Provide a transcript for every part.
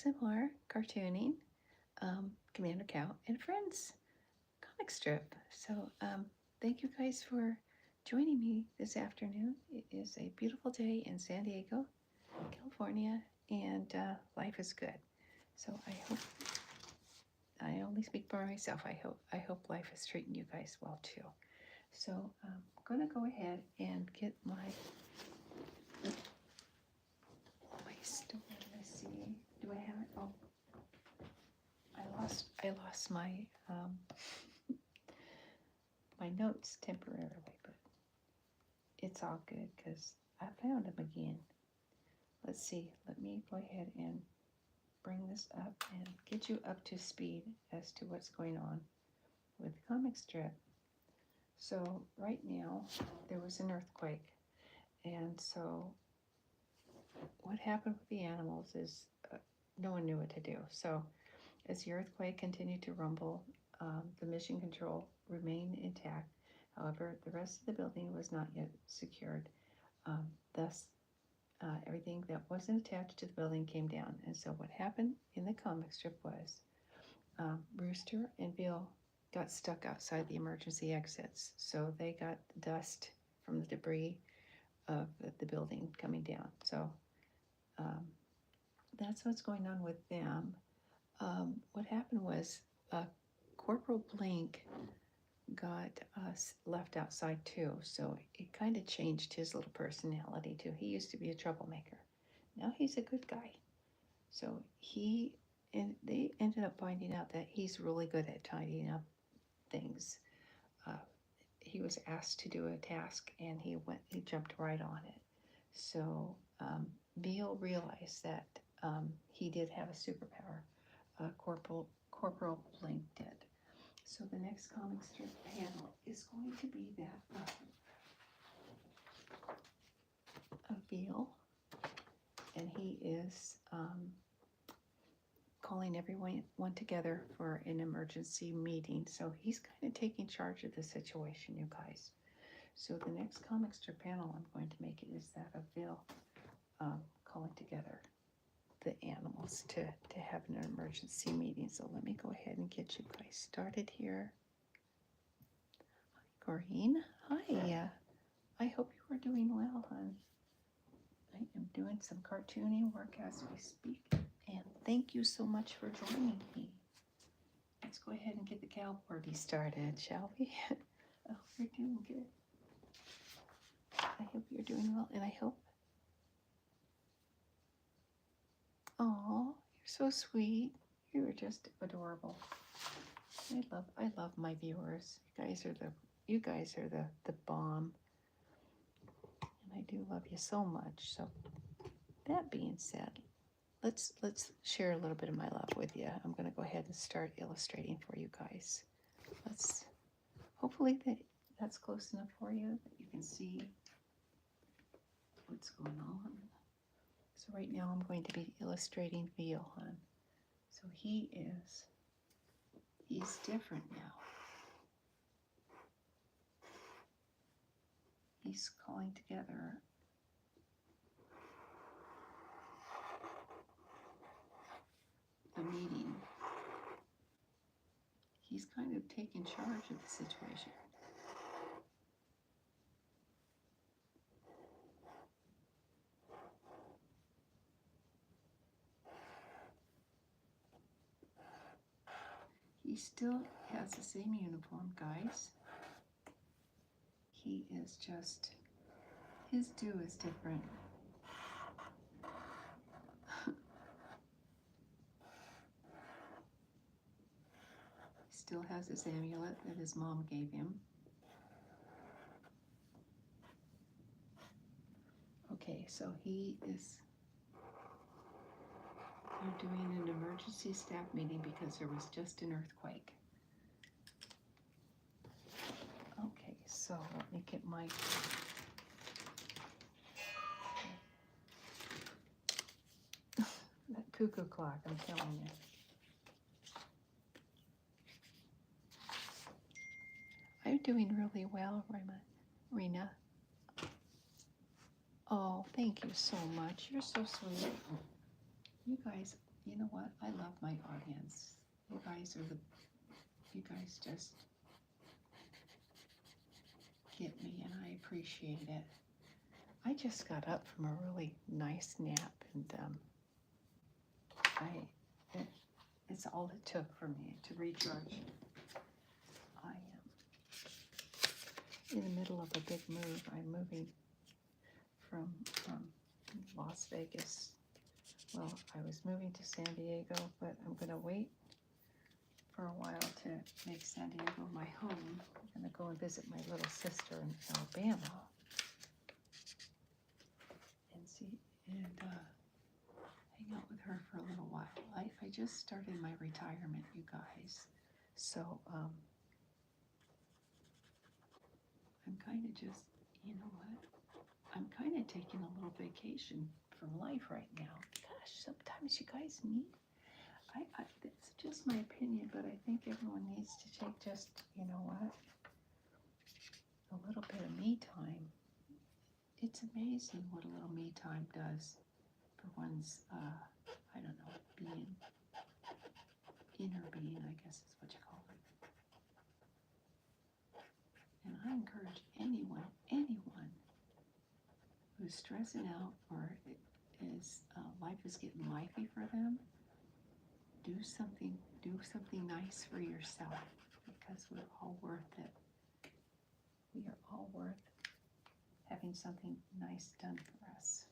some more cartooning, Commander Cow and Friends comic strip. So thank you guys for joining me this afternoon. It is a beautiful day in San Diego, California, and life is good. So I hope, I only speak for myself. I hope life is treating you guys well too. So I'm gonna go ahead and get my story. Let's see. Do I have it? Oh, I lost my my notes temporarily, but it's all good because I found them again. Let's see. Let me go ahead and bring this up and get you up to speed as to what's going on with the comic strip. So right now there was an earthquake, and so what happened with the animals is no one knew what to do. So as the earthquake continued to rumble, the mission control remained intact. However, the rest of the building was not yet secured. Thus, everything that wasn't attached to the building came down. And so what happened in the comic strip was Rooster and Bill got stuck outside the emergency exits. So they got dust from the debris of the building coming down. So that's what's going on with them. What happened was Corporal Blink got left outside too, so it kind of changed his little personality too. He used to be a troublemaker. Now he's a good guy. So they ended up finding out that he's really good at tidying up things. He was asked to do a task and he jumped right on it. So Beale realized that he did have a superpower. Corporal Blink did. So the next comic strip panel is going to be that of Beale, and he is calling everyone together for an emergency meeting. So he's kind of taking charge of the situation, you guys. So the next comic strip panel I'm going to make it is that of Bill calling together the animals to have an emergency meeting. So let me go ahead and get you guys started here. Hi, Corrine. Hi. I hope you are doing well, hon. I am doing some cartooning work as we speak, and thank you so much for joining me. Let's go ahead and get the cow party started, shall we? I hope you're doing good. I hope you're doing well, and I hope. Oh, you're so sweet. You are just adorable. I love my viewers. You guys are the bomb. And I do love you so much. So that being said, let's share a little bit of my love with you. I'm going to go ahead and start illustrating for you guys. Hopefully that's close enough for you that you can see what's going on. So right now I'm going to be illustrating Veal, hon. So he's different now. He's calling together a meeting. He's kind of taking charge of the situation. He still has the same uniform, guys. He is just, his do is different. He still has his amulet that his mom gave him. Okay, so they're doing an emergency staff meeting because there was just an earthquake. Okay, so let me get my that cuckoo clock, I'm telling you. I'm doing really well, Rena. Oh, thank you so much. You're so sweet. You guys, you know what? I love my audience. You guys just get me, and I appreciate it. I just got up from a really nice nap, and it's all it took for me to recharge. I am in the middle of a big move. I'm moving from Las Vegas. Well, I was moving to San Diego, but I'm going to wait for a while to make San Diego my home. I'm going to go and visit my little sister in Alabama and hang out with her for a little while. I just started my retirement, you guys. So I'm kind of just, you know what? I'm kind of taking a little vacation from life right now. Gosh, sometimes you guys need, it's just my opinion, but I think everyone needs to take just, you know what, a little bit of me time. It's amazing what a little me time does for one's, I don't know, inner being, I guess is what you call it. And I encourage anyone who's stressing out or is life is getting lifey for them, do something nice for yourself, because we're all worth it. We are all worth having something nice done for us.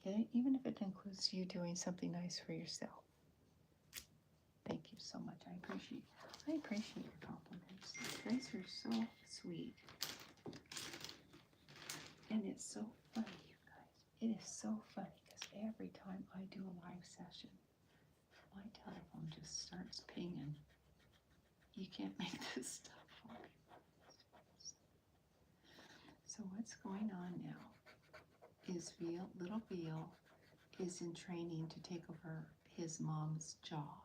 Okay? Even if it includes you doing something nice for yourself. Thank you so much. I appreciate your compliments. You guys are so sweet. And it's so funny, you guys. It is so funny because every time I do a live session, my telephone just starts pinging. You can't make this stuff up. So what's going on now is little Veal is in training to take over his mom's job.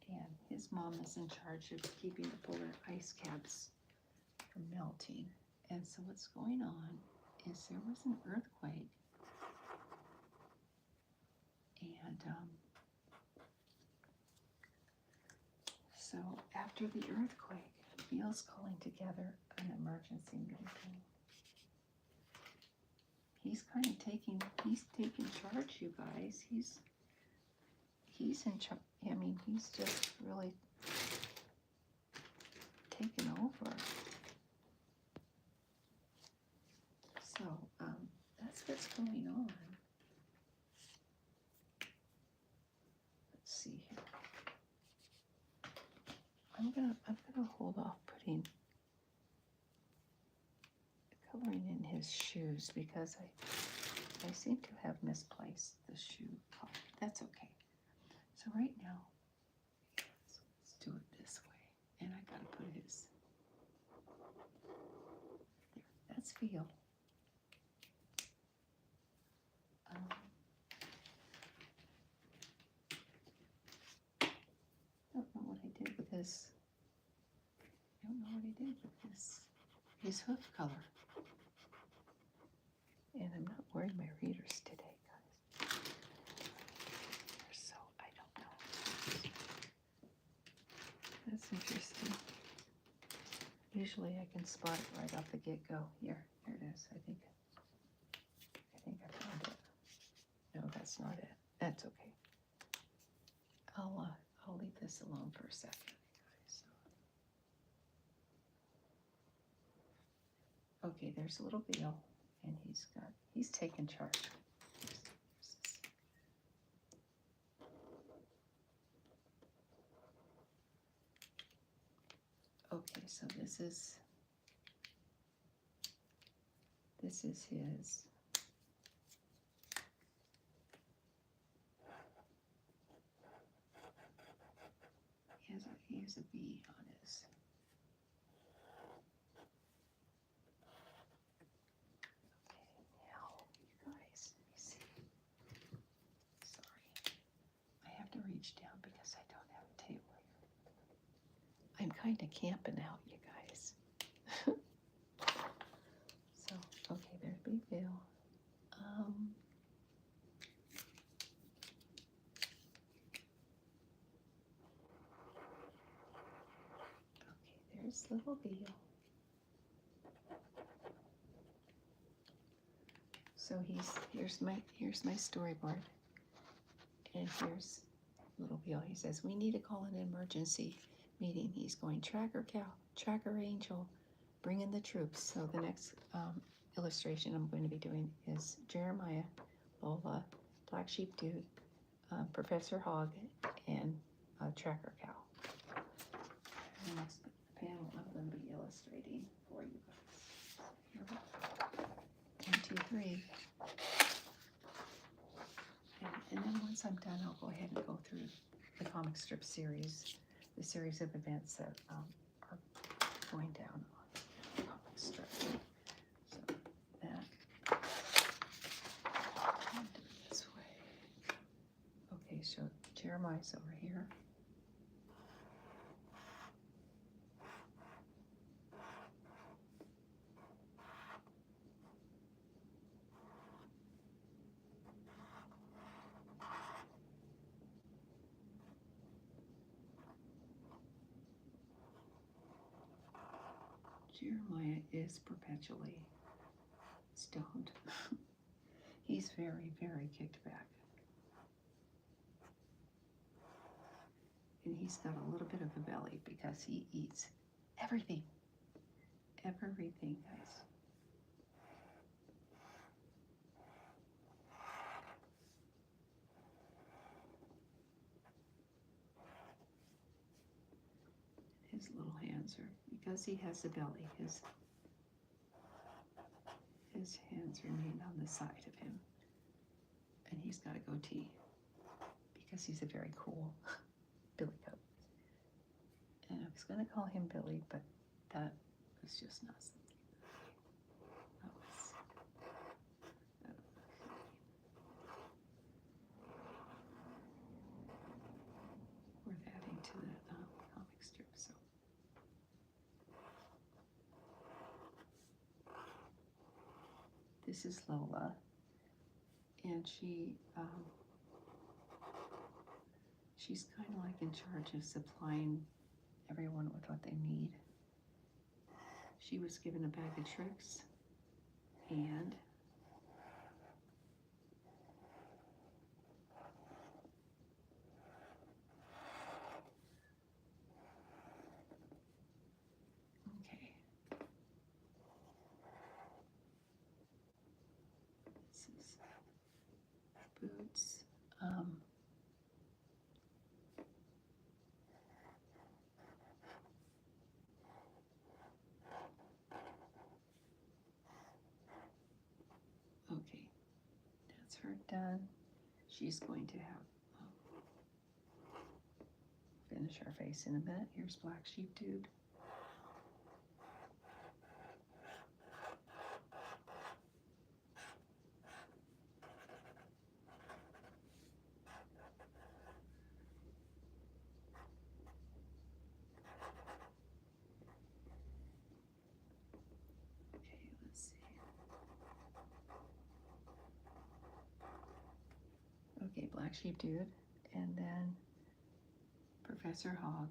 And his mom is in charge of keeping the polar ice caps from melting. And so what's going on is there was an earthquake, and so after the earthquake, Veal's calling together an emergency meeting. He's taking charge, you guys. He's in charge. I mean, he's just really taken over. So that's what's going on. Let's see here. I'm gonna hold off putting coloring in his shoes because I seem to have misplaced the shoe color. That's okay. So right now, let's do it this way. And I gotta put his, there, that's Veal. I don't know what I did with his, his hoof color. And I'm not wearing my readers today, guys. So I don't know. That's interesting. Usually I can spot it right off the get-go. Here it is. I think I found it. No, that's not it. That's okay. I'll leave this alone for a second, guys. Okay, there's a little Veal, and he's taken charge. Okay, so this is his. He has a V on his. Okay, now you guys, let me see. Sorry, I have to reach down because I don't have a table here. I'm kind of camping out, you guys. So, okay, there's Big Veal. this little deal. So here's my storyboard, and here's little Bill. He says we need to call an emergency meeting. He's going tracker cow, tracker angel, bring in the troops. So the next illustration I'm going to be doing is Jeremiah, Lola, Black Sheep Dude, Professor Hog, and Tracker Cow. The next panel I'm going to be illustrating for you guys. Here we go. 1, 2, 3. And then once I'm done, I'll go ahead and go through the comic strip series, the series of events that are going down on the comic strip. So that, I'll do it this way. Okay, so Jeremiah's over here. Jeremiah is perpetually stoned. He's very, very kicked back. And he's got a little bit of a belly because he eats everything. Everything, guys. His little hands are, because he has a belly, his hands remain on the side of him. And he's got a goatee because he's a very cool billy goat. And I was going to call him Billy, but that was just not something that was, worth adding to the comic strip. So this is Lola, and she's kind of like in charge of supplying everyone with what they need. She was given a bag of tricks, and okay, this is Boots. Okay, that's her done. She's going to have finish her face in a minute. Here's Black Sheep Dude. Okay, let's see. Okay, Black Sheep Dude, and then Professor Hog.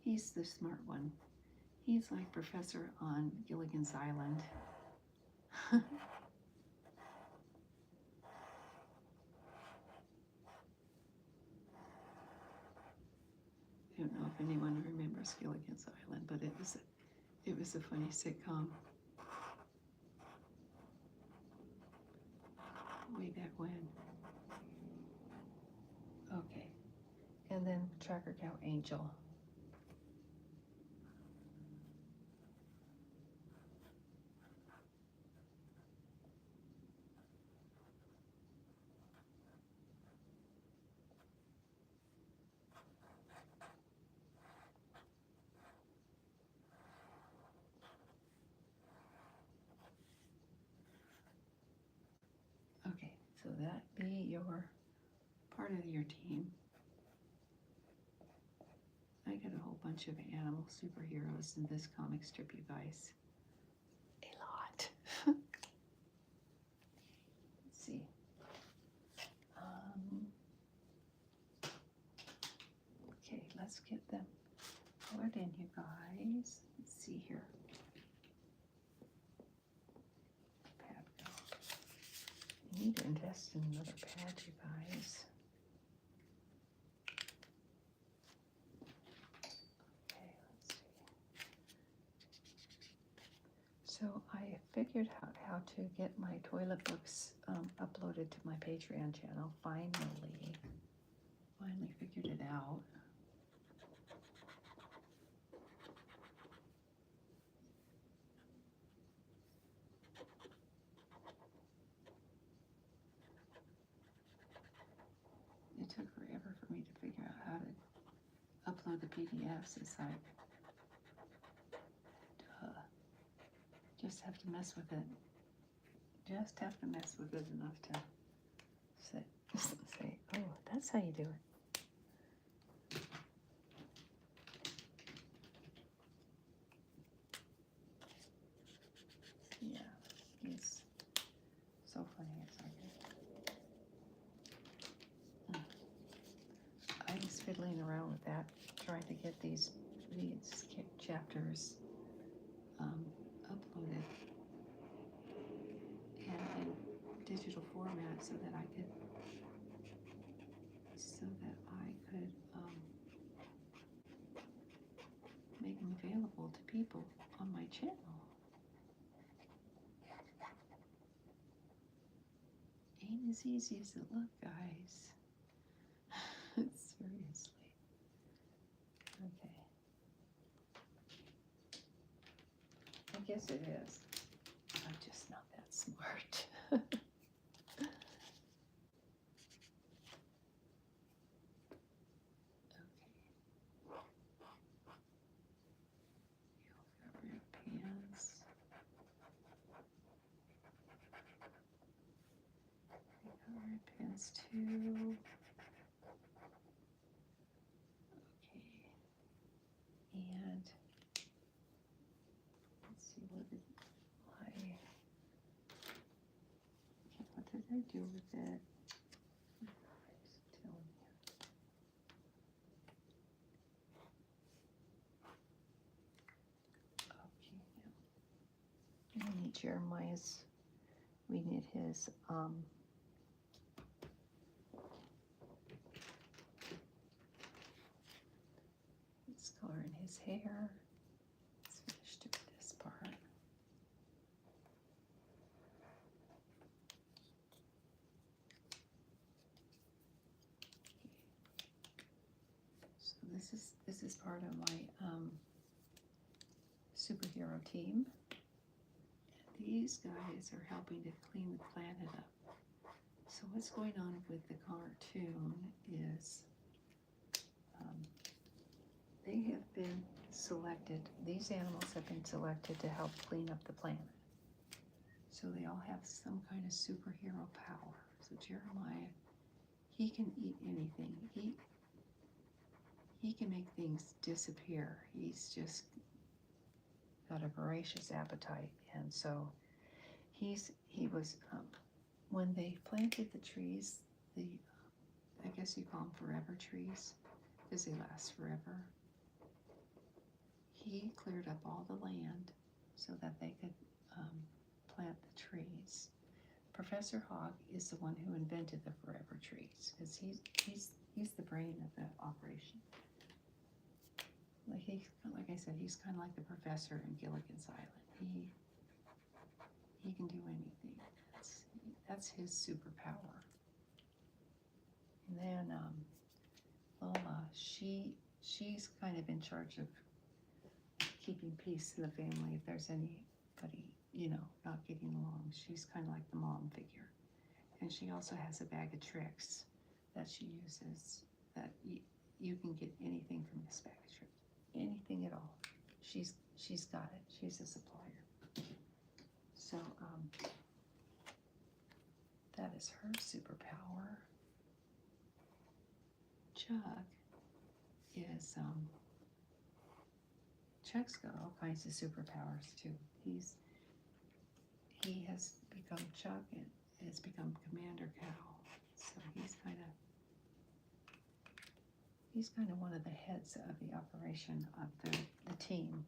He's the smart one. He's like Professor on Gilligan's Island. I don't know if anyone remembers Gilligan's Island, but it was a funny sitcom way back when. Okay, and then Tracker Cow Angel. Okay, so that be your part of your team. I got a whole bunch of animal superheroes in this comic strip, you guys. A lot. Let's see. Okay, let's get them colored in, you guys. Let's see here. Pad go. I need to invest in another pad, you guys. Okay, let's see. So I figured out how to get my toilet books uploaded to my Patreon channel. Finally figured it out. It took forever for me to figure out how to upload the PDFs. It's like, duh. Just have to mess with it. Just have to mess with it enough to say, oh, that's how you do it. Yeah, it's so funny. It's like I was fiddling around with that, trying to get these chapters uploaded and in digital format so that I could make them available to people on my channel. Ain't as easy as it look, guys. Seriously. Okay. I guess it is. I'm just not that smart. Pins too. Okay. And let's see, what did I do with it? Tell me. Okay, now we need Jeremiah's. We need his let's color in his hair. Let's finish doing this part. So this is part of my superhero team. And these guys are helping to clean the planet up. So what's going on with the cartoon is they have been selected, these animals have been selected to help clean up the planet. So they all have some kind of superhero power. So Jeremiah, he can eat anything. He can make things disappear. He's just got a voracious appetite. And so he was, when they planted the trees, I guess you call them forever trees, because they last forever. He cleared up all the land so that they could plant the trees. Professor Hogg is the one who invented the forever trees, because he's the brain of the operation. Like I said, he's kind of like the professor in Gilligan's Island. He can do anything. That's his superpower. And then Lola, she's kind of in charge of keeping peace in the family. If there's anybody, not getting along, she's kind of like the mom figure. And she also has a bag of tricks that she uses that you can get anything from this bag of tricks. Anything at all. She's got it. She's a supplier. So that is her superpower. Chuck is Chuck's got all kinds of superpowers too. He has become Chuck and has become Commander Cow. So he's kind of one of the heads of the operation of the team.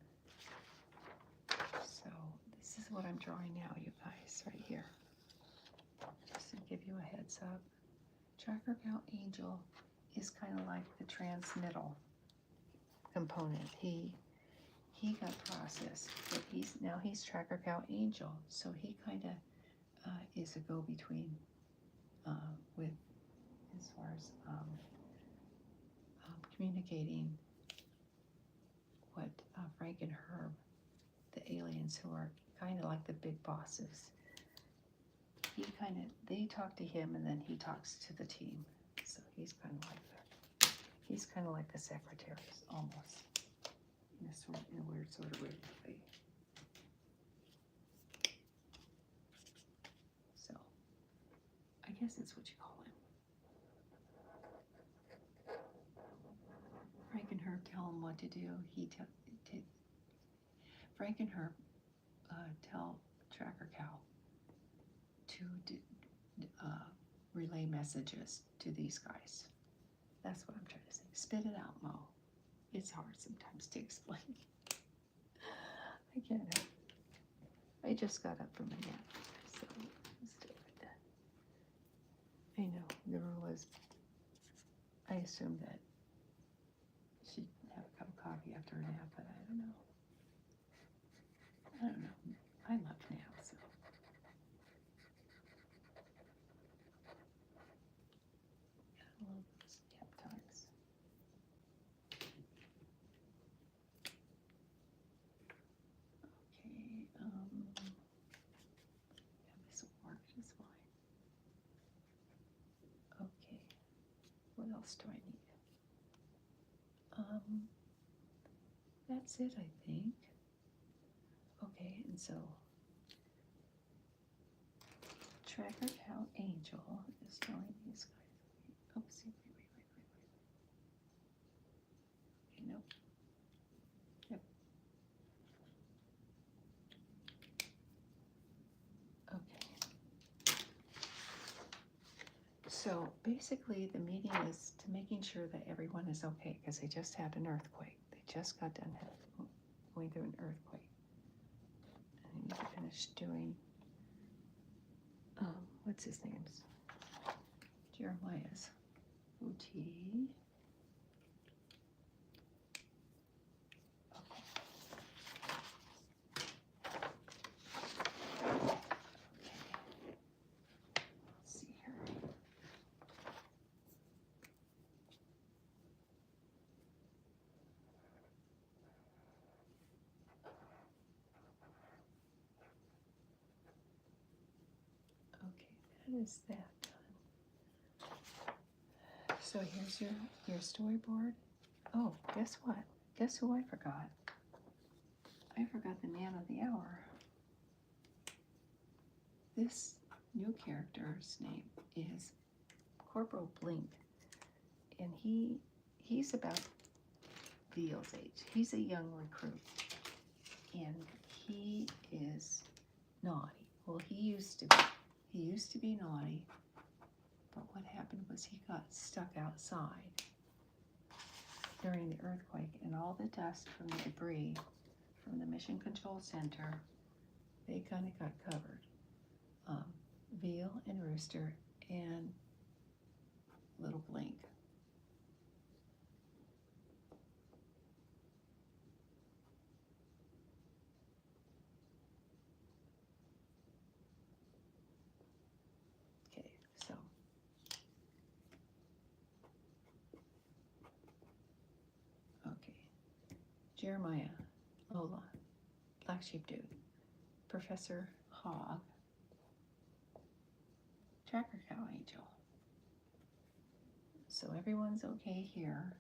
So this is what I'm drawing now, you guys, right here. Just to give you a heads up. Tracker Cow Angel is kind of like the transmittal component. He got processed, but he's Tracker Cow Angel, so he kind of is a go-between with as far as communicating what Frank and Herb, the aliens who are kind of like the big bosses, they talk to him and then he talks to the team. So he's kind of like the secretaries almost, in a weird sort of way. So I guess that's what you call him. Frank and Herb tell him what to do. Frank and Herb tell Tracker Cow to relay messages to these guys. That's what I'm trying to say. Spit it out, Mo. It's hard sometimes to explain. I can't help it. I just got up from a nap, so let's do it. I know, the rule is, I assume that she'd have a cup of coffee after a nap, but I don't know. I love naps, so. I love those nap times. Okay, yeah, this will work just fine. Okay, what else do I need? That's it, I think. Okay, and so Tracker Cow Angel is telling these guys. Oh, see, wait. Okay, nope. Yep. Okay. So basically, the meeting is to making sure that everyone is okay because they just had an earthquake. They just got done going through an earthquake. And they need to finish doing, what's his name? Jeremiah's OT. Is that done? So here's your storyboard. Oh, guess what? Guess who I forgot? I forgot the man of the hour. This new character's name is Corporal Blink, and he's about Veal's age. He's a young recruit, and he is naughty. Well, he used to be. He used to be naughty, but what happened was he got stuck outside during the earthquake, and all the dust from the debris from the Mission Control Center, they kind of got covered. Veal and Rooster and little Blink. Jeremiah, Lola, Black Sheep Dude, Professor Hogg, Tracker Cow Angel. So everyone's okay here.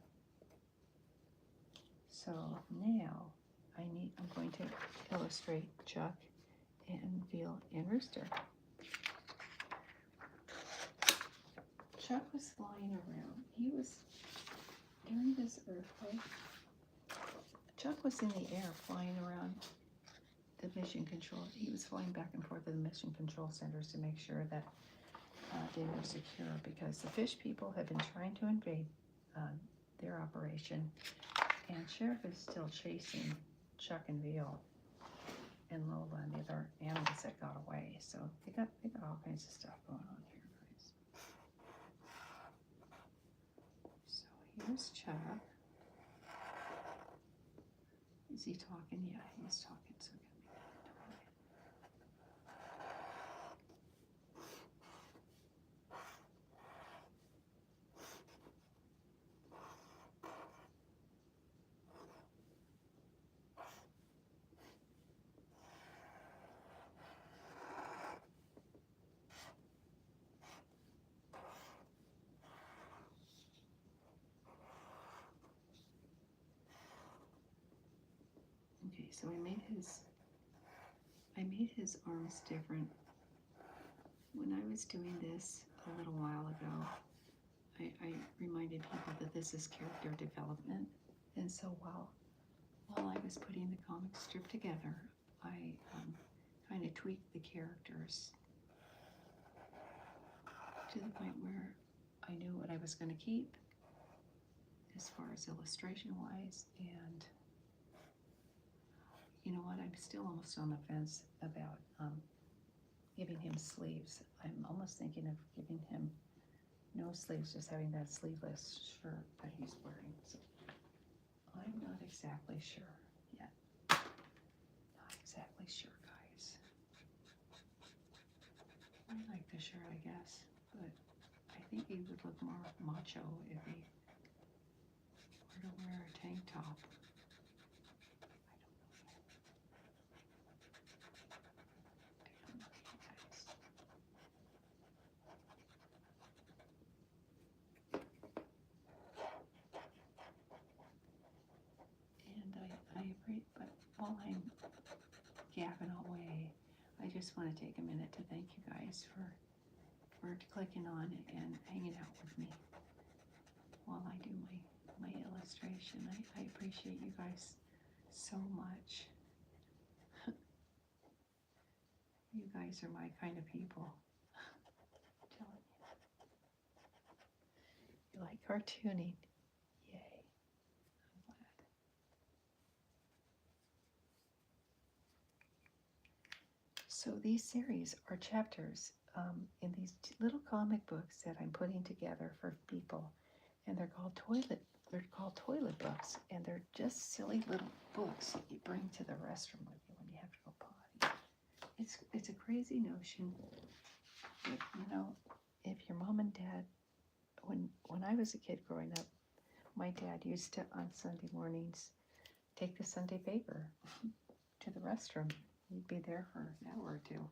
So now I'm going to illustrate Chuck and Veal and Rooster. Chuck was flying around. He was, during this earthquake, Chuck was in the air flying around the mission control. He was flying back and forth to the mission control centers to make sure that they were secure, because the fish people have been trying to invade their operation, and Sheriff is still chasing Chuck and Veal and Lola and the other animals that got away. So they got all kinds of stuff going on here, guys. So here's Chuck. Is he talking? Yeah, he's talking. So okay, so I made his arms different. When I was doing this a little while ago, I reminded people that this is character development. And so while I was putting the comic strip together, I kind of tweaked the characters to the point where I knew what I was going to keep as far as illustration wise. And you know what, I'm still almost on the fence about giving him sleeves. I'm almost thinking of giving him no sleeves, just having that sleeveless shirt that he's wearing. So I'm not exactly sure yet. Not exactly sure, guys. I like the shirt, I guess, but I think he would look more macho if he were to wear a tank top. I don't know yet, guys. And I agree, but while I'm gabbing away, I just want to take a minute to thank you guys for clicking on and hanging out with me while I do my illustration. I appreciate you guys so much. You guys are my kind of people. I'm telling you. You like cartooning? Yay. I'm glad. So these series are chapters in these little comic books that I'm putting together for people, and they're called toilet books, and they're just silly little books that you bring to the restroom with you when you have to go potty. It's a crazy notion, but you know, if your mom and dad, when I was a kid growing up, my dad used to on Sunday mornings take the Sunday paper to the restroom. He'd be there for an hour or two,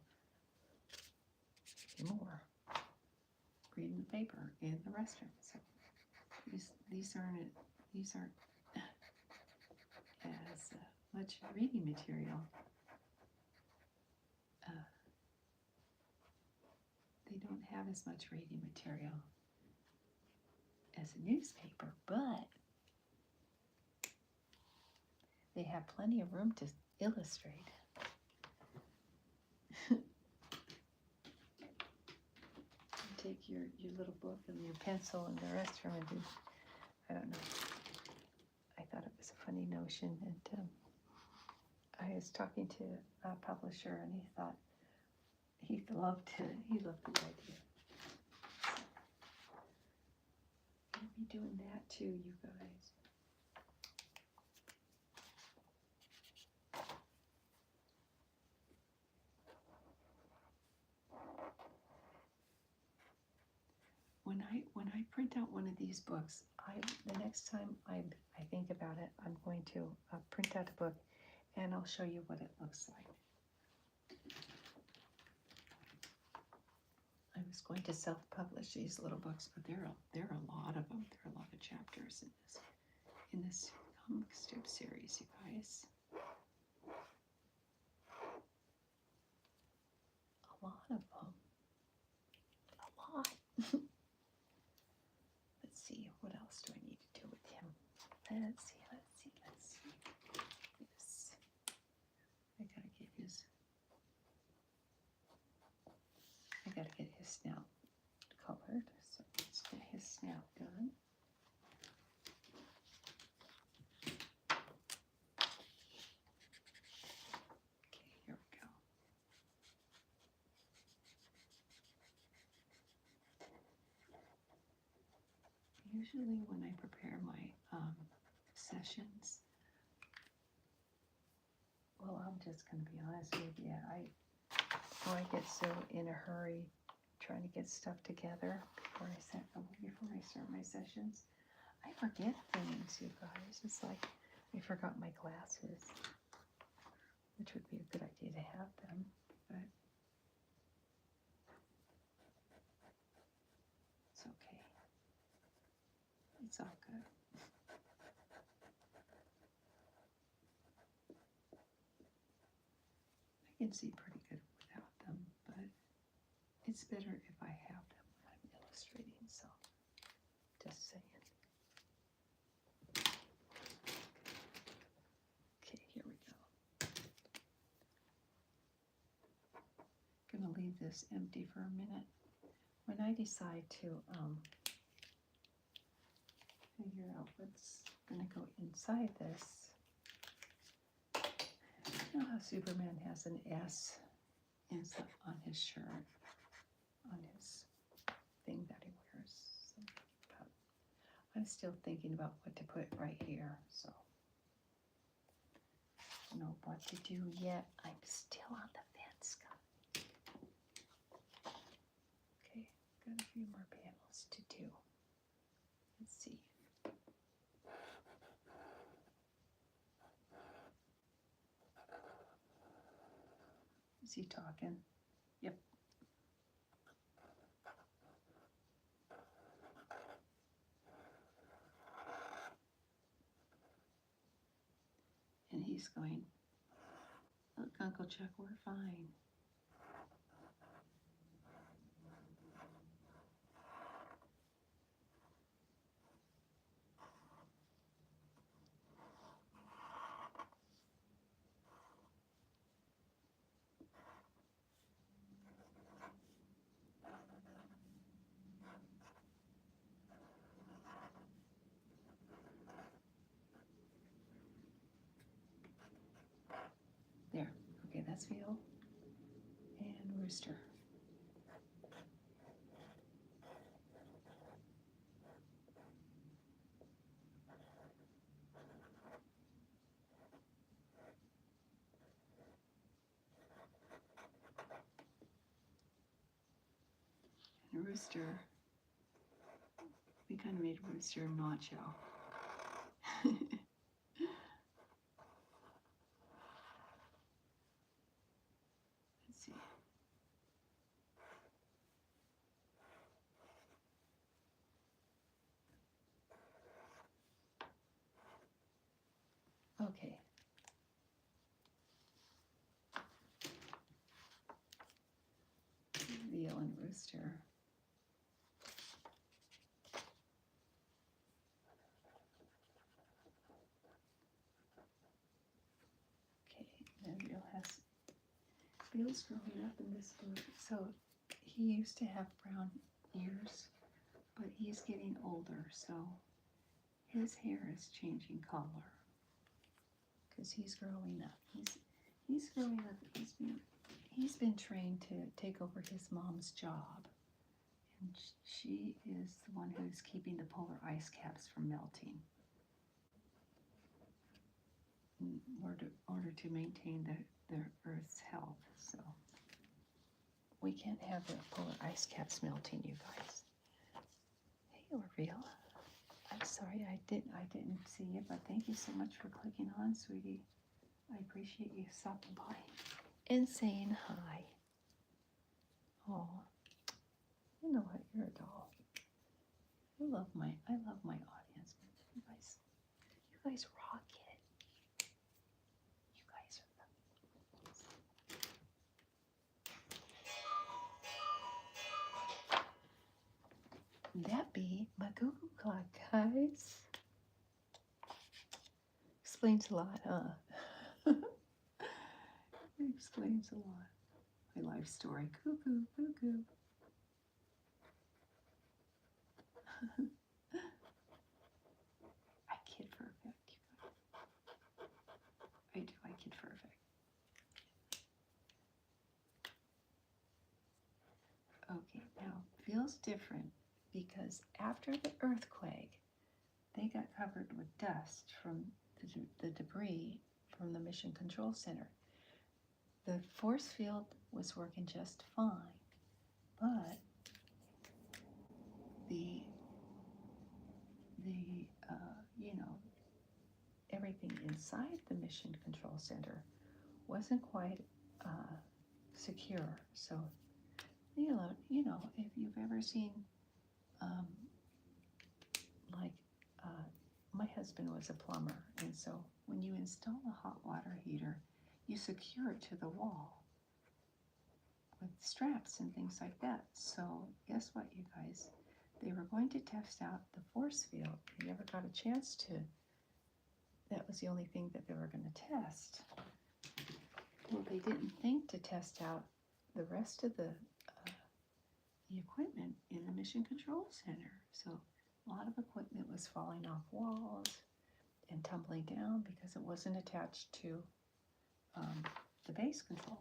maybe more, reading the paper in the restroom. So these aren't as much reading material. They don't have as much reading material as a newspaper, but they have plenty of room to illustrate. Take your little book and your pencil in the restroom and do, I don't know. I thought it was a funny notion, and I was talking to a publisher, and he thought he loved the idea. So, I'll be doing that too, you guys. When I print out one of these books, the next time I think about it, I'm going to print out a book, and I'll show you what it looks like. I was going to self-publish these little books, but there are a lot of them. There are a lot of chapters in this comic strip series, you guys. A lot of them. A lot. Let's see, what else do I need to do with him? Let's see. his snout colored. So let's get his snout done. Okay, here we go. Usually when I prepare my sessions, well, I'm just going to be honest with you. I get so in a hurry trying to get stuff together before I start my sessions. I forget things, you guys. It's like I forgot my glasses, which would be a good idea to have them, but it's okay. It's all good. I can see pretty good without them, but it's better if I have them when I'm illustrating, so just saying. Okay, here we go. Gonna leave this empty for a minute. When I decide to figure out what's gonna go inside this, you know how Superman has an S inside on his shirt, on his thing that he wears. So, I'm still thinking about what to put right here, so I don't know what to do yet. I'm still on the fence, guys. Okay, got a few more panels to do. Let's see. Is he talking? Yep. And he's going, look, Uncle Chuck, we're fine. There. Okay, that's Veal and Rooster. And Rooster, we kind of made Rooster macho. Let's see. Okay. Veal and Rooster. Okay, and Veal's growing up in this book. So he used to have brown ears, but he's getting older, so his hair is changing color because he's growing up. He's growing up. He's been trained to take over his mom's job, and she is the one who's keeping the polar ice caps from melting in order to maintain the Earth's health. So we can't have the polar ice caps melting, you guys. Hey, Orville. I'm sorry I didn't see you, but thank you so much for clicking on, sweetie. I appreciate you stopping by and saying hi. Oh, you know what? You're a doll. I love my audience. You guys rock it. You guys are the that be my Google clock, guys. Explains a lot, huh? It explains a lot. My life story. Cuckoo, cuckoo. I kid for effect. I do. I kid for effect. Okay, now feels different because after the earthquake, they got covered with dust from the debris from the Mission Control Center. The force field was working just fine, but the everything inside the Mission Control Center wasn't quite secure. So if you've ever seen um, like my husband was a plumber, and so when you install a hot water heater, you secure it to the wall with straps and things like that. So guess what, you guys? They were going to test out the force field. They never got a chance to. That was the only thing that they were going to test. Well, they didn't think to test out the rest of the equipment in the Mission Control Center. So a lot of equipment was falling off walls and tumbling down because it wasn't attached to the base control.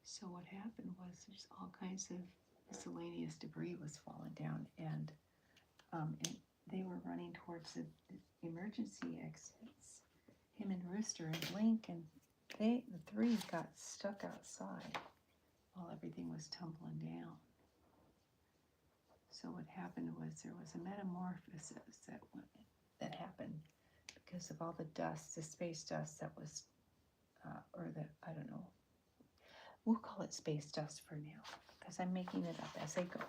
So what happened was there's all kinds of miscellaneous debris was falling down, and they were running towards the emergency exits. Him and Rooster and Blink, and the three got stuck outside while everything was tumbling down. So what happened was there was a metamorphosis that happened because of all the dust, the space dust that was, I don't know. We'll call it space dust for now because I'm making it up as I go.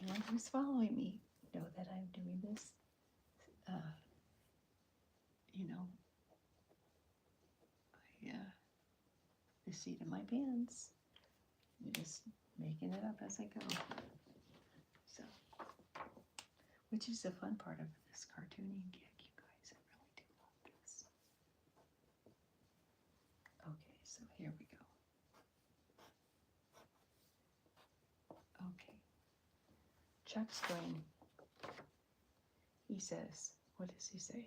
Anyone who's following me know that I'm doing this, the seat of my pants. I'm just making it up as I go. So, which is the fun part of this cartooning gig, you guys. I really do love this. Okay, so here we go. Okay. Chuck's going, he says, what does he say?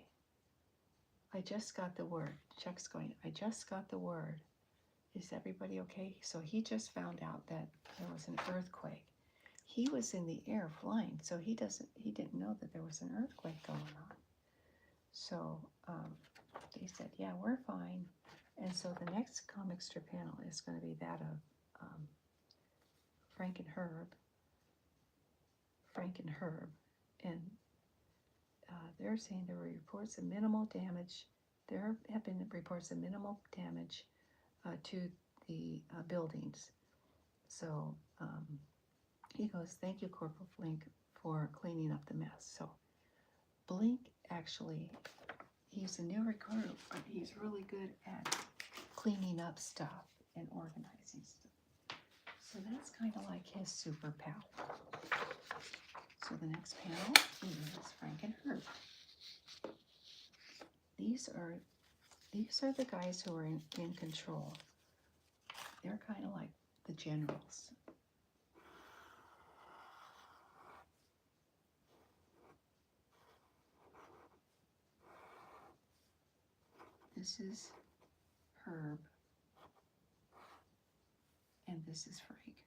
I just got the word. Chuck's going, I just got the word. Is everybody okay? So he just found out that there was an earthquake. He was in the air flying, so he didn't know that there was an earthquake going on. So they said, yeah, we're fine. And so the next comic strip panel is going to be that of Frank and Herb. And they're saying there were reports of minimal damage. There have been reports of minimal damage to the buildings. So he goes, thank you, Corporal Blink, for cleaning up the mess. So Blink actually, he's a new recruit, but he's really good at cleaning up stuff and organizing stuff. So that's kind of like his superpower. So the next panel is Frank and Herb. These are the guys who are in control. They're kind of like the generals. This is Herb, and this is Frank.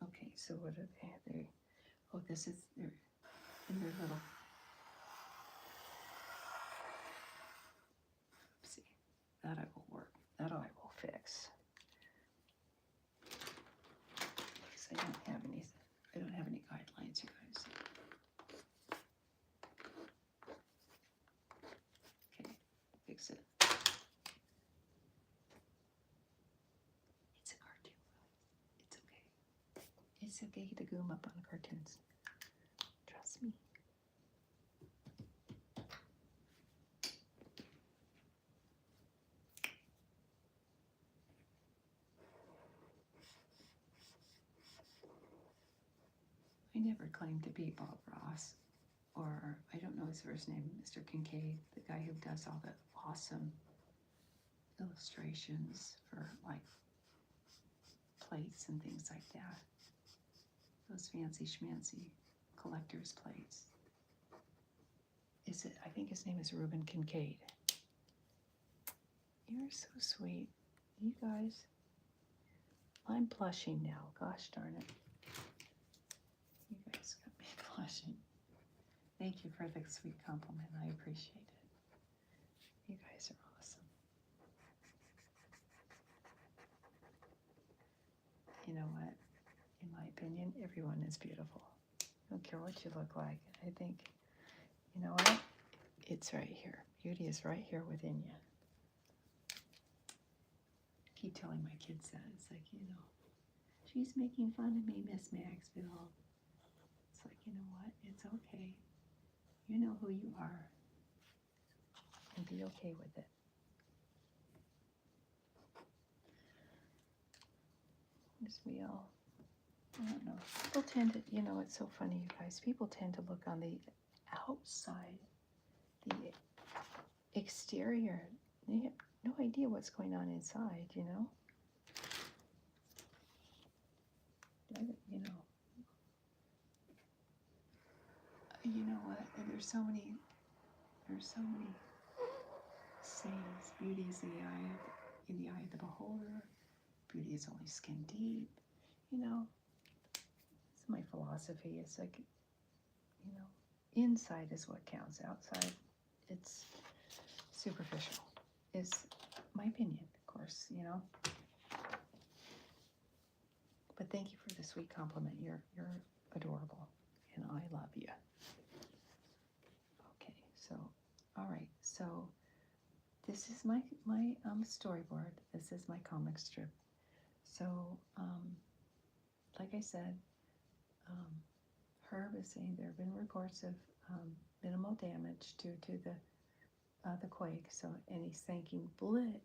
Okay, so what are they? Oh, this is their in their little. Oopsie, that I will work. That I will fix. Because I don't have any guidelines, you guys. Okay, fix it. It's a cartoon. It's okay. It's okay to goom up on cartoons. Trust me. I never claimed to be Bob Ross, or I don't know his first name, Mr. Kincaid, the guy who does all the awesome illustrations for like plates and things like that. Those fancy schmancy collector's plates. I think his name is Reuben Kincaid. You're so sweet. You guys, I'm blushing now. Gosh darn it. You guys got me blushing. Thank you for the sweet compliment. I appreciate it. You guys are awesome. You know what? In my opinion, everyone is beautiful. I don't care what you look like. I think, you know what? It's right here. Beauty is right here within you. I keep telling my kids that. It's like, you know, she's making fun of me, Miss Maxville. It's like, you know what? It's okay. You know who you are. And be okay with it. As we all, I don't know. People tend to, you know, it's so funny, you guys. People tend to look on the outside, the exterior. They have no idea what's going on inside, you know? You know what? And there's so many sayings. Beauty is in the eye of the beholder. Beauty is only skin deep. You know, it's my philosophy. It's like, you know, inside is what counts. Outside, it's superficial. Is my opinion, of course, you know. But thank you for the sweet compliment. You're adorable, and I love you. Okay, so all right, so this is my storyboard. This is my comic strip. So like I said, Herb is saying there have been reports of minimal damage due to the quake. So, and he's thanking Blink,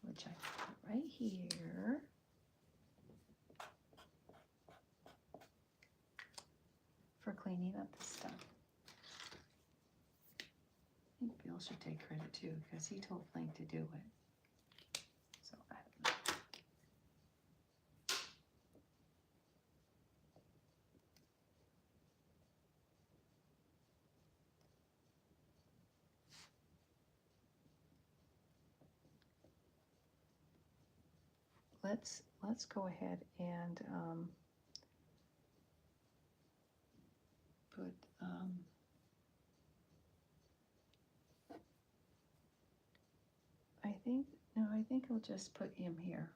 which I put right here. For cleaning up the stuff. I think Bill should take credit too, because he told Blink to do it. So I don't know. Let's go ahead and put I think I'll just put him here,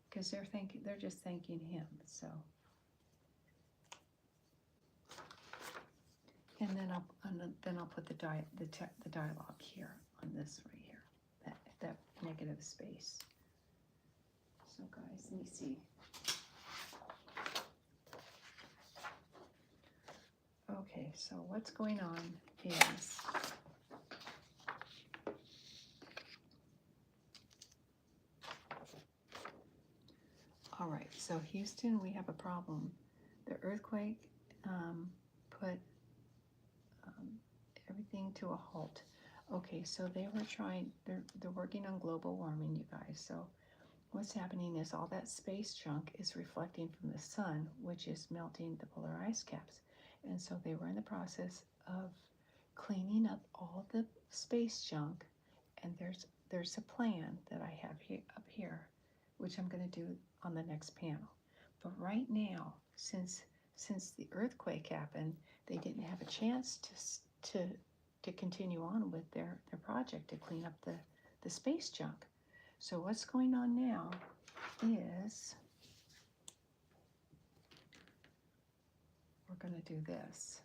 because they're just thanking him. So, and then I'll put the dialogue here on this right here, that negative space. So guys, let me see. Okay, so what's going on is all right, so Houston, we have a problem. The earthquake put everything to a halt. Okay, so they're working on global warming, you guys. So what's happening is all that space junk is reflecting from the sun, which is melting the polar ice caps. And so they were in the process of cleaning up all the space junk. And there's a plan that I have up here, which I'm going to do on the next panel. But right now, since the earthquake happened, they didn't have a chance to continue on with their project to clean up the space junk. So what's going on now is we're going to do this.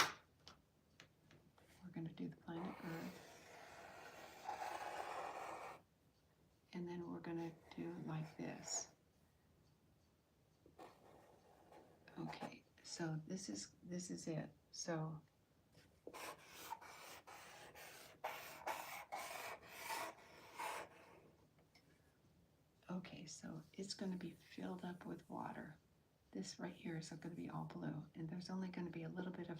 We're going to do the planet Earth. And then we're going to do like this. Okay, so this is it. So Okay, so it's going to be filled up with water. This right here is going to be all blue, and there's only going to be a little bit of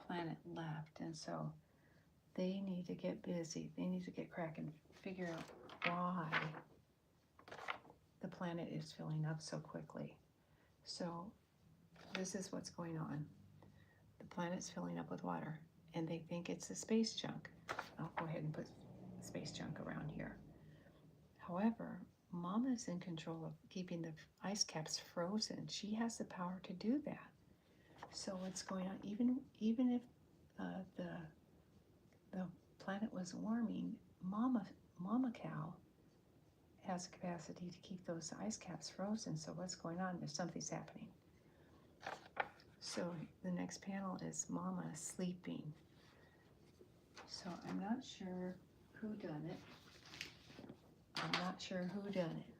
planet left, and so they need to get busy. They need to get cracking, figure out why the planet is filling up so quickly. So this is what's going on. The planet's filling up with water, and they think it's the space junk. I'll go ahead and put space junk around here. However, Mama's in control of keeping the ice caps frozen. She has the power to do that. So what's going on? Even if the planet was warming, Mama cow has the capacity to keep those ice caps frozen. So what's going on? There's something's happening. So the next panel is Mama sleeping. So I'm not sure who done it.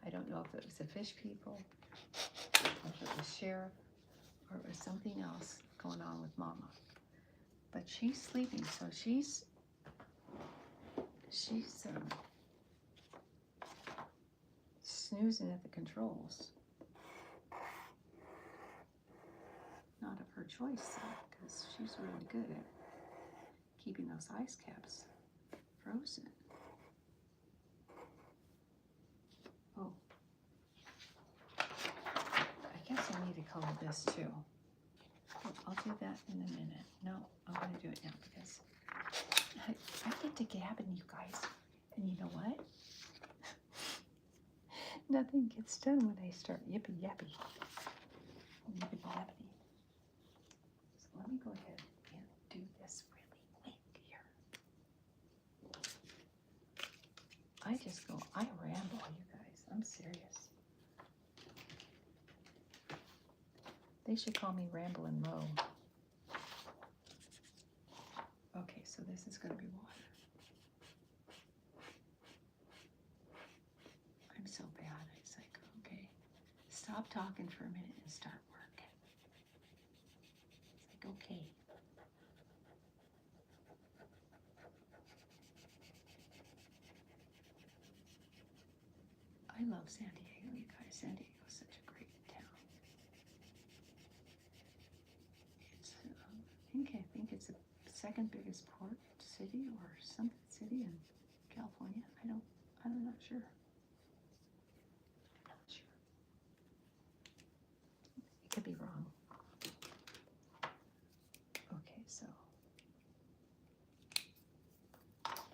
I don't know if it was the fish people, or if it was sheriff, or it was something else going on with Mama. But she's sleeping, so she's snoozing at the controls. Not of her choice, because she's really good at keeping those ice caps frozen. Oh, I guess I need to color this too. I'll do that in a minute. No, I'm going to do it now because I get to gabbing, you guys. And you know what? Nothing gets done when I start yippee yappy. Yippee yappy. So let me go ahead and do this really quick here. I ramble, you guys. I'm serious. They should call me Ramblin' Mo. Okay, so this is going to be water. I'm so bad. It's like, okay, stop talking for a minute and start working. It's like, okay. I love San Diego, you guys. San Diego's such a great town. It's, I think it's the second biggest port city or some city in California. I'm not sure. It could be wrong. Okay, so.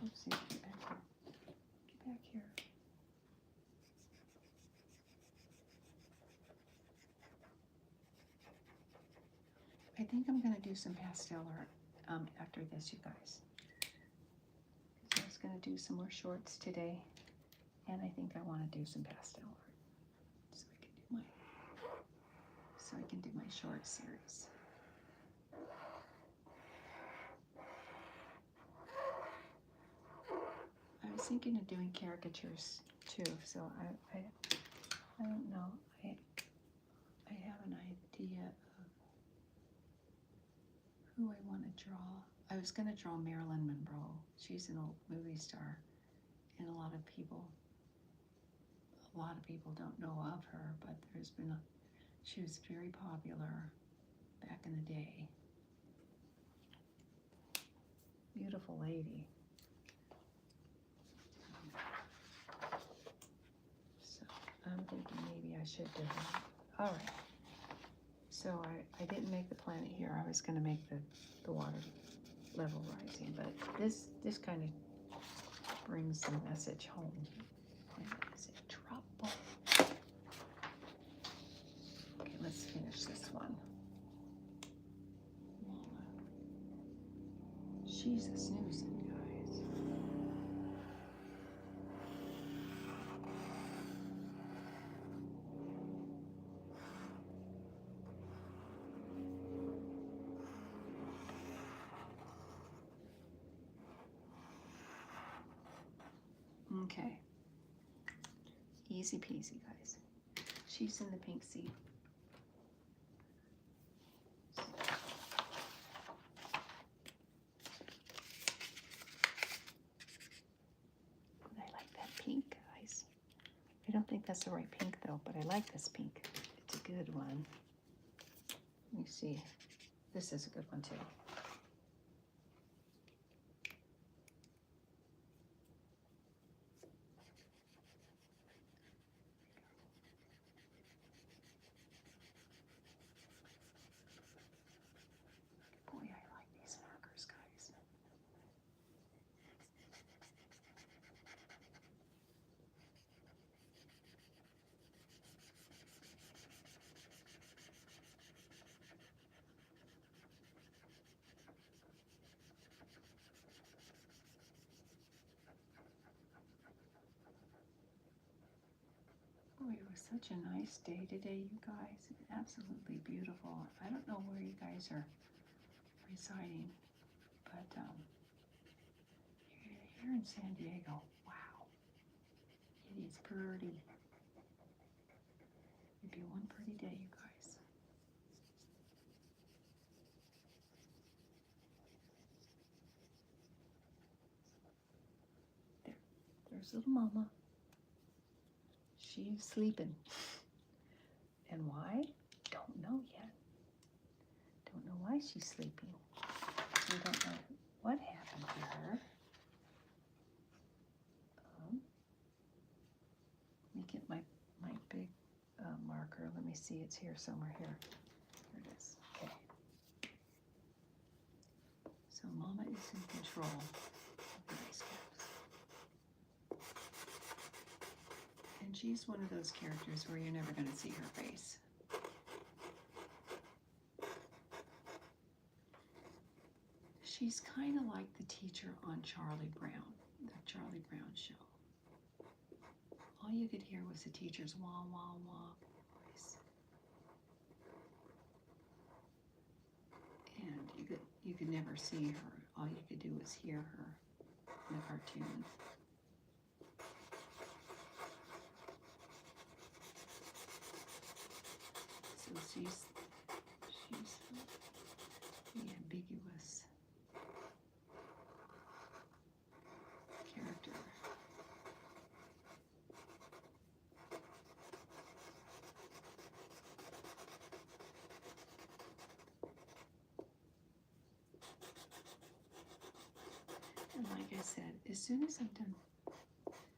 Oopsie, get back here. Get back here. I think I'm going to do some pastel art after this, you guys. I was going to do some more shorts today, and I think I want to do some pastel art so I can do my short series. I was thinking of doing caricatures too, so I don't know. I have an idea of who I want to draw. I was going to draw Marilyn Monroe. She's an old movie star, and a lot of people don't know of her, but she was very popular back in the day. Beautiful lady. So I'm thinking maybe I should do that. All right. So I didn't make the planet here. I was going to make the water level rising, but this kind of brings the message home. Planet is in trouble. Okay, let's finish this one. Mama. She's a snoozing, guys. Okay. Easy peasy, guys. She's in the pink seat. I like that pink, guys. I don't think that's the right pink though, but I like this pink. It's a good one. Let me see. This is a good one too. Boy, I like these markers, guys. Boy, it was such a nice day today, you guys. Absolutely beautiful. I don't know where you guys are residing, but here in San Diego, wow, it is pretty. It'd be one pretty day, you guys. There's little mama. She's sleeping. And why? Don't know yet. Don't know why she's sleeping. We don't know what happened to her. Let me get my big marker. Let me see. It's here somewhere. Here it is. Okay. So Mama is in control of the ice caps. And she's one of those characters where you're never going to see her face. She's kind of like the teacher on Charlie Brown, the Charlie Brown show. All you could hear was the teacher's wah, wah, wah voice. And you could never see her. All you could do was hear her in the cartoon. So she's the ambiguous character. And like I said, as soon as I'm done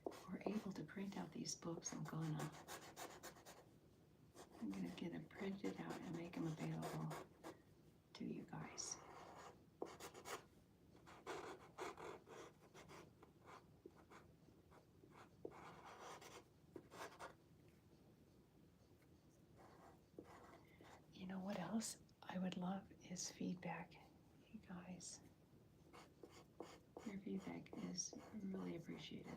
or able to print out these books, I'm gonna get them printed out and make them available to you guys. You know what else I would love is feedback, you guys. Your feedback is really appreciated.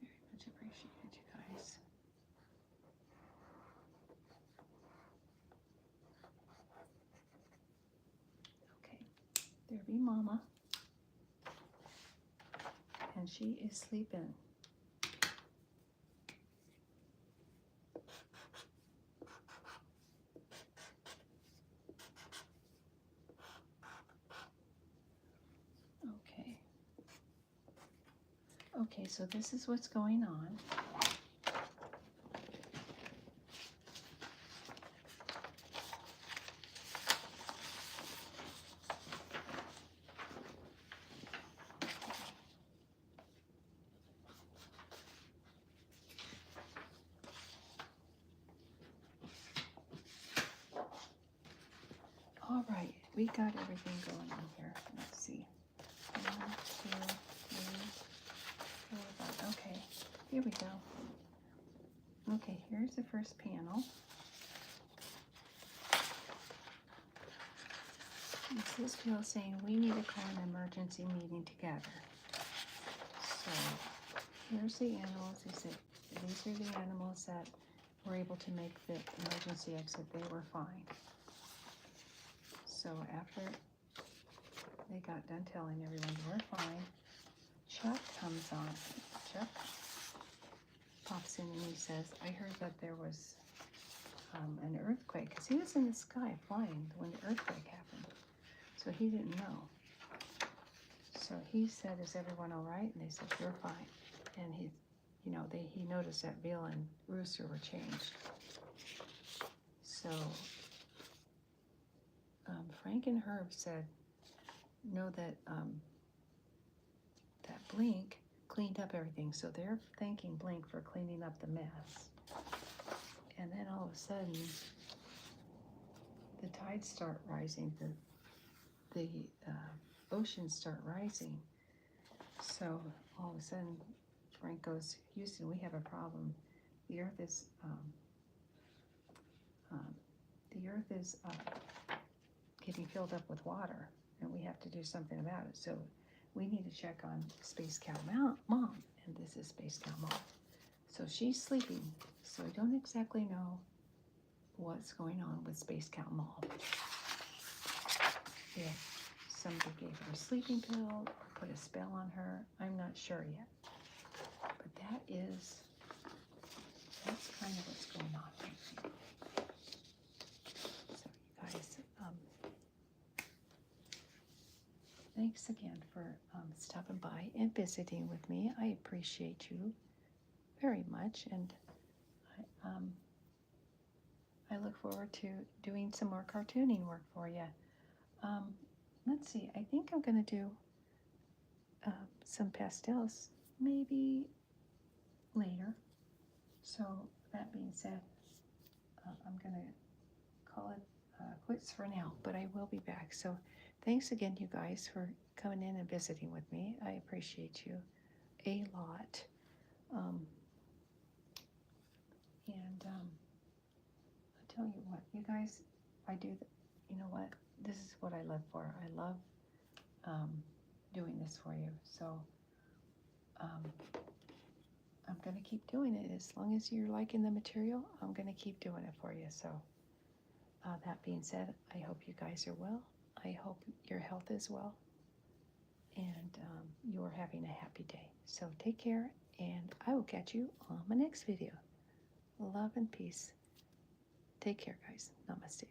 Very much appreciated, you guys. Okay, there be Mama. And she is sleeping. Okay, so this is what's going on. All right, we got everything going on here. Let's see. 1, 2, 3, 4, 5. Okay, here we go. Okay, here's the first panel. It's this bill saying we need to call an emergency meeting together. So here's the animals. They said these are the animals that were able to make the emergency exit. They were fine. So after they got done telling everyone we're fine, Chuck comes on. Chuck pops in and he says, I heard that there was an earthquake, because he was in the sky flying when the earthquake happened. So he didn't know. So he said, "Is everyone all right?" And they said, "You're fine." And he, he noticed that Bill and Rooster were changed. So Frank and Herb said, "Know that that Blink cleaned up everything." So they're thanking Blink for cleaning up the mess. And then all of a sudden, the tides start rising. The oceans start rising. So all of a sudden, Frank goes, "Houston, we have a problem. The Earth is getting filled up with water, and we have to do something about it. So we need to check on Space Cow Mom." And this is Space Cow Mom. So she's sleeping. So I don't exactly know what's going on with Space Cow Mom. If somebody gave her a sleeping pill or put a spell on her, I'm not sure yet. But that's kind of what's going on right now. So you guys, thanks again for stopping by and visiting with me. I appreciate you very much, and I look forward to doing some more cartooning work for you. Let's see, I think I'm going to do some pastels maybe later. So that being said, I'm going to call it quits for now, but I will be back. So thanks again, you guys, for coming in and visiting with me. I appreciate you a lot. I'll tell you what, you guys, you know what, this is what I live for. I love doing this for you. So I'm going to keep doing it. As long as you're liking the material, I'm going to keep doing it for you. So that being said, I hope you guys are well. I hope your health is well. And you're having a happy day. So take care, and I will catch you on my next video. Love and peace. Take care, guys. Namaste.